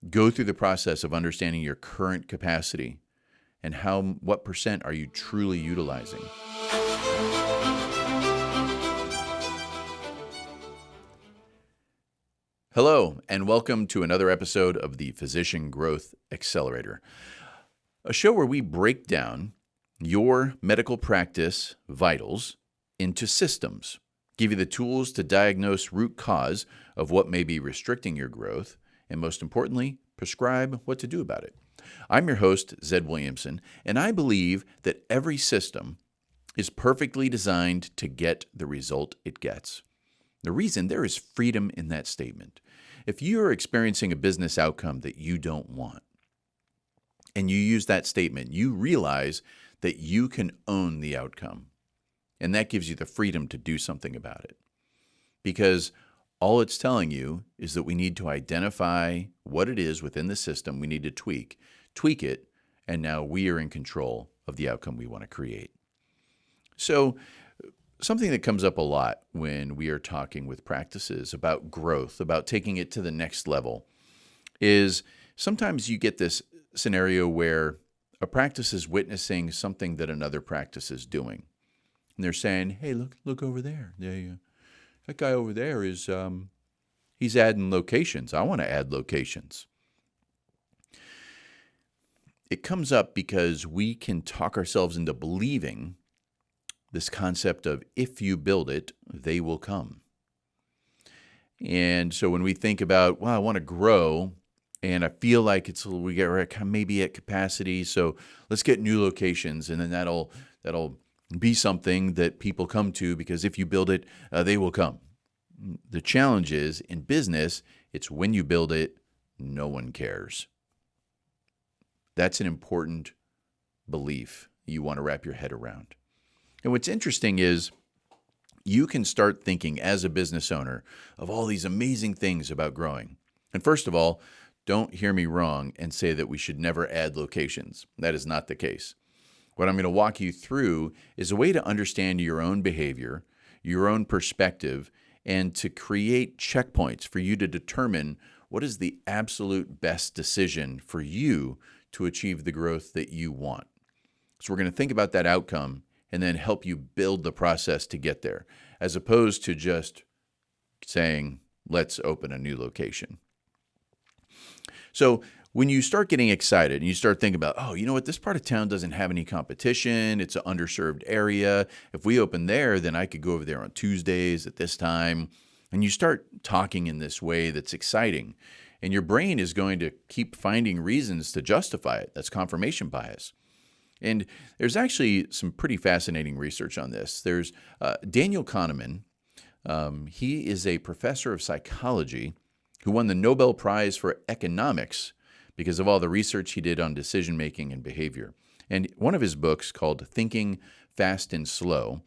Go through the process of understanding your current capacity and what percent are you truly utilizing. Hello, and welcome to another episode of the Physician Growth Accelerator, a show where we break down your medical practice vitals into systems, give you the tools to diagnose root cause of what may be restricting your growth, and most importantly, prescribe what to do about it. I'm your host, Zed Williamson, and I believe that every system is perfectly designed to get the result it gets. The reason, there is freedom in that statement. If you are experiencing a business outcome that you don't want, and you use that statement, you realize that you can own the outcome. And that gives you the freedom to do something about it. Because all it's telling you is that we need to identify what it is within the system we need to tweak it, and now we are in control of the outcome we want to create. So, something that comes up a lot when we are talking with practices about growth, about taking it to the next level, is sometimes you get this scenario where a practice is witnessing something that another practice is doing. And they're saying, hey, look over there. That guy over there is, he's adding locations. I want to add locations. It comes up because we can talk ourselves into believing this concept of if you build it, they will come. And so when we think about, well, I want to grow, and I feel like we're maybe at capacity, so let's get new locations, and then that'll be something that people come to, because if you build it, they will come. The challenge is, in business, it's when you build it, no one cares. That's an important belief you want to wrap your head around. And what's interesting is you can start thinking as a business owner of all these amazing things about growing. And first of all, don't hear me wrong and say that we should never add locations. That is not the case. What I'm going to walk you through is a way to understand your own behavior, your own perspective, and to create checkpoints for you to determine what is the absolute best decision for you to achieve the growth that you want. So we're going to think about that outcome and then help you build the process to get there, as opposed to just saying, let's open a new location. So when you start getting excited and you start thinking about, oh, you know what, this part of town doesn't have any competition. It's an underserved area. If we open there, then I could go over there on Tuesdays at this time. And you start talking in this way that's exciting. And your brain is going to keep finding reasons to justify it. That's confirmation bias. And there's actually some pretty fascinating research on this. There's Daniel Kahneman. He is a professor of psychology who won the Nobel Prize for Economics because of all the research he did on decision-making and behavior. And one of his books, called Thinking Fast and Slow,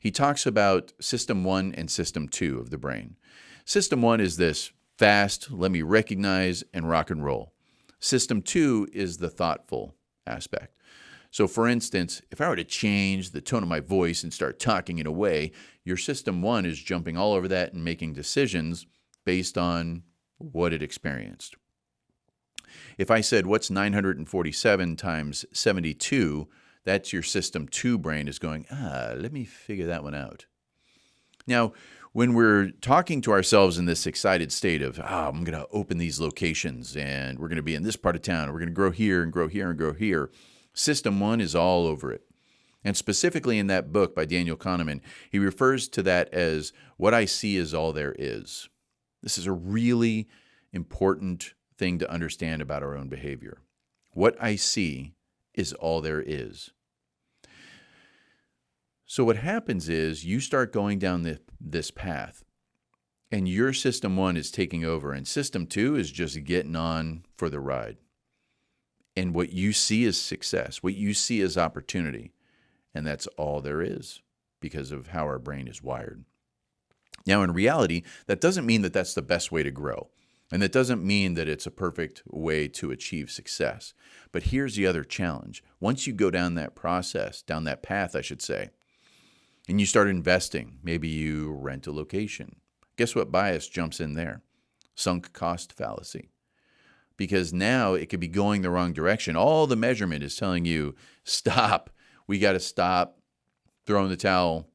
he talks about System 1 and System 2 of the brain. System 1 is this fast, let me recognize and rock and roll. System 2 is the thoughtful aspect. So for instance, if I were to change the tone of my voice and start talking in a way, your System 1 is jumping all over that and making decisions based on what it experienced. If I said, what's 947 times 72, that's your System 2 brain is going, let me figure that one out. Now, when we're talking to ourselves in this excited state of, I'm going to open these locations, and we're going to be in this part of town, and we're going to grow here and grow here and grow here, System 1 is all over it. And specifically in that book by Daniel Kahneman, he refers to that as what I see is all there is. This is a really important thing to understand about our own behavior. What I see is all there is. So what happens is you start going down this path, and your System 1 is taking over, and System 2 is just getting on for the ride. And what you see is success, what you see is opportunity, and that's all there is because of how our brain is wired. Now, in reality, that doesn't mean that that's the best way to grow. And that doesn't mean that it's a perfect way to achieve success. But here's the other challenge. Once you go down that process, down that path, I should say, and you start investing, maybe you rent a location. Guess what bias jumps in there? Sunk cost fallacy. because now it could be going the wrong direction. All the measurement is telling you, stop. We got to stop throwing the towel.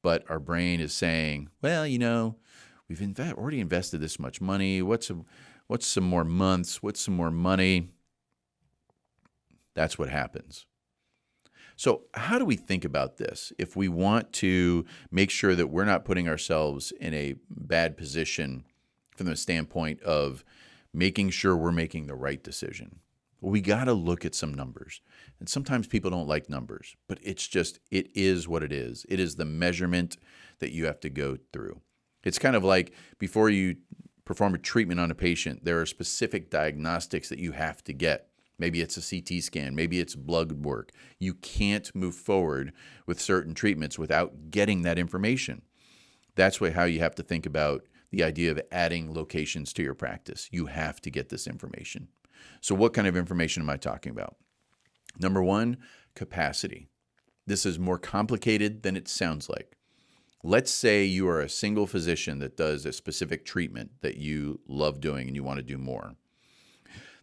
But our brain is saying, well, we've already invested this much money. What's some more months? What's some more money? That's what happens. So how do we think about this if we want to make sure that we're not putting ourselves in a bad position from the standpoint of making sure we're making the right decision? Well, we got to look at some numbers. And sometimes people don't like numbers, but it is what it is. It is the measurement that you have to go through. It's kind of like before you perform a treatment on a patient, there are specific diagnostics that you have to get. Maybe it's a CT scan. Maybe it's blood work. You can't move forward with certain treatments without getting that information. That's how you have to think about the idea of adding locations to your practice. You have to get this information. So what kind of information am I talking about? Number one, capacity. This is more complicated than it sounds like. Let's say you are a single physician that does a specific treatment that you love doing and you want to do more.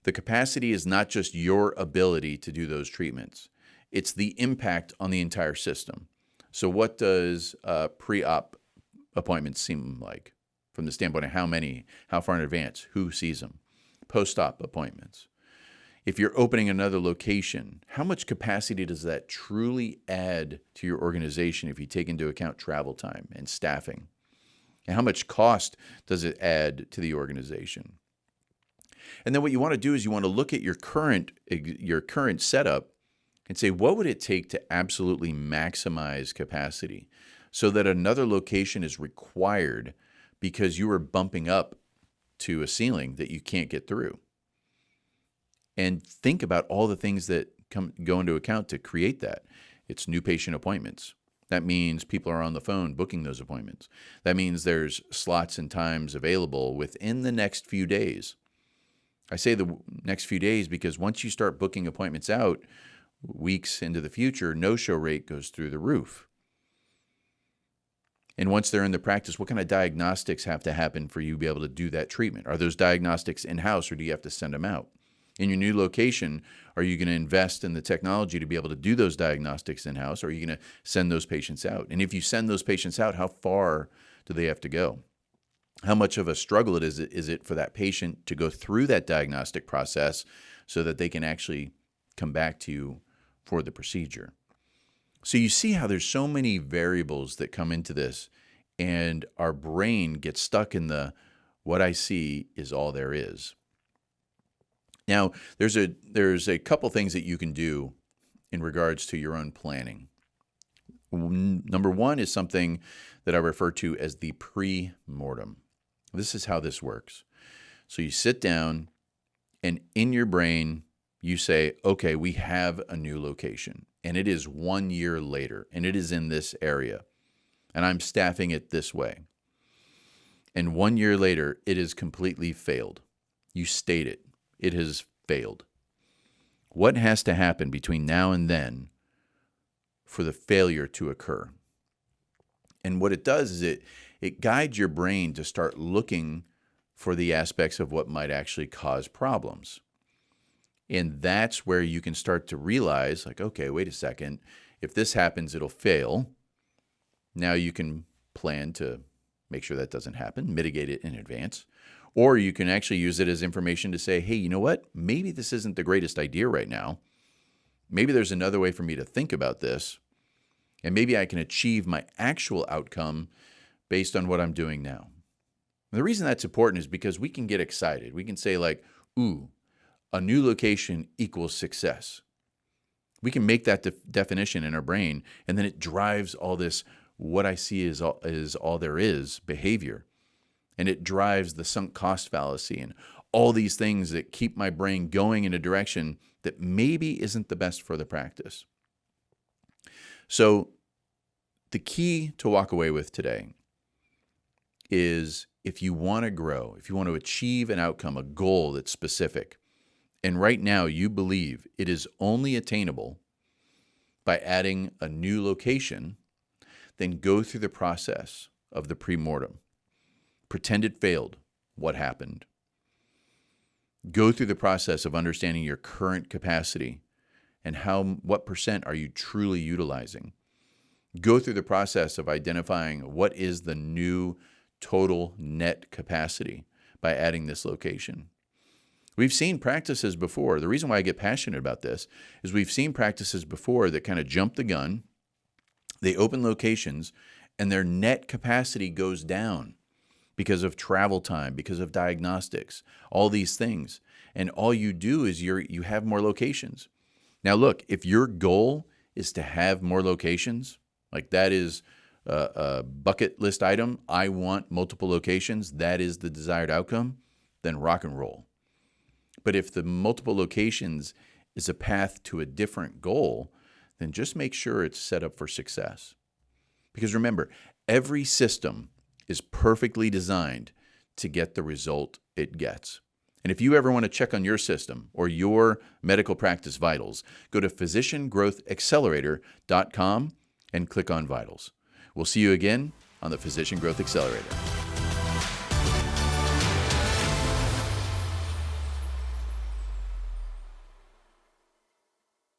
The capacity is not just your ability to do those treatments. It's the impact on the entire system. So what does pre-op appointments seem like from the standpoint of how far in advance, who sees them? Post-op appointments. If you're opening another location, how much capacity does that truly add to your organization if you take into account travel time and staffing? And how much cost does it add to the organization? And then what you want to do is you want to look at your current setup and say, what would it take to absolutely maximize capacity so that another location is required because you are bumping up to a ceiling that you can't get through? And think about all the things that go into account to create that. It's new patient appointments. That means people are on the phone booking those appointments. That means there's slots and times available within the next few days. I say the next few days because once you start booking appointments out weeks into the future, no-show rate goes through the roof. And once they're in the practice, what kind of diagnostics have to happen for you to be able to do that treatment? Are those diagnostics in-house or do you have to send them out? In your new location, are you going to invest in the technology to be able to do those diagnostics in-house, or are you going to send those patients out? And if you send those patients out, how far do they have to go? How much of a struggle is it for that patient to go through that diagnostic process so that they can actually come back to you for the procedure? So you see how there's so many variables that come into this, and our brain gets stuck in the what I see is all there is. Now, there's a couple things that you can do in regards to your own planning. Number one is something that I refer to as the pre-mortem. This is how this works. So you sit down, and in your brain, you say, okay, we have a new location, and it is 1 year later, and it is in this area, and I'm staffing it this way. And 1 year later, it has completely failed. You state it. It has failed. What has to happen between now and then for the failure to occur? And what it does is it guides your brain to start looking for the aspects of what might actually cause problems. And that's where you can start to realize, like, okay, wait a second. If this happens, it'll fail. Now you can plan to make sure that doesn't happen, mitigate it in advance. Or you can actually use it as information to say, hey, you know what? Maybe this isn't the greatest idea right now. Maybe there's another way for me to think about this. And maybe I can achieve my actual outcome based on what I'm doing now. And the reason that's important is because we can get excited. We can say like, ooh, a new location equals success. We can make that definition in our brain, and then it drives all this, what I see is all there is behavior. And it drives the sunk cost fallacy and all these things that keep my brain going in a direction that maybe isn't the best for the practice. So the key to walk away with today is if you want to grow, if you want to achieve an outcome, a goal that's specific, and right now you believe it is only attainable by adding a new location, then go through the process of the pre-mortem. Pretend it failed. What happened? Go through the process of understanding your current capacity and what percent are you truly utilizing. Go through the process of identifying what is the new total net capacity by adding this location. We've seen practices before. The reason why I get passionate about this is we've seen practices before that kind of jump the gun. They open locations and their net capacity goes down because of travel time, because of diagnostics, all these things. And all you do is you have more locations. Now look, if your goal is to have more locations, like that is a bucket list item, I want multiple locations, that is the desired outcome, then rock and roll. But if the multiple locations is a path to a different goal, then just make sure it's set up for success. Because remember, every system is perfectly designed to get the result it gets. And if you ever want to check on your system or your medical practice vitals, go to physiciangrowthaccelerator.com and click on vitals. We'll see you again on the Physician Growth Accelerator.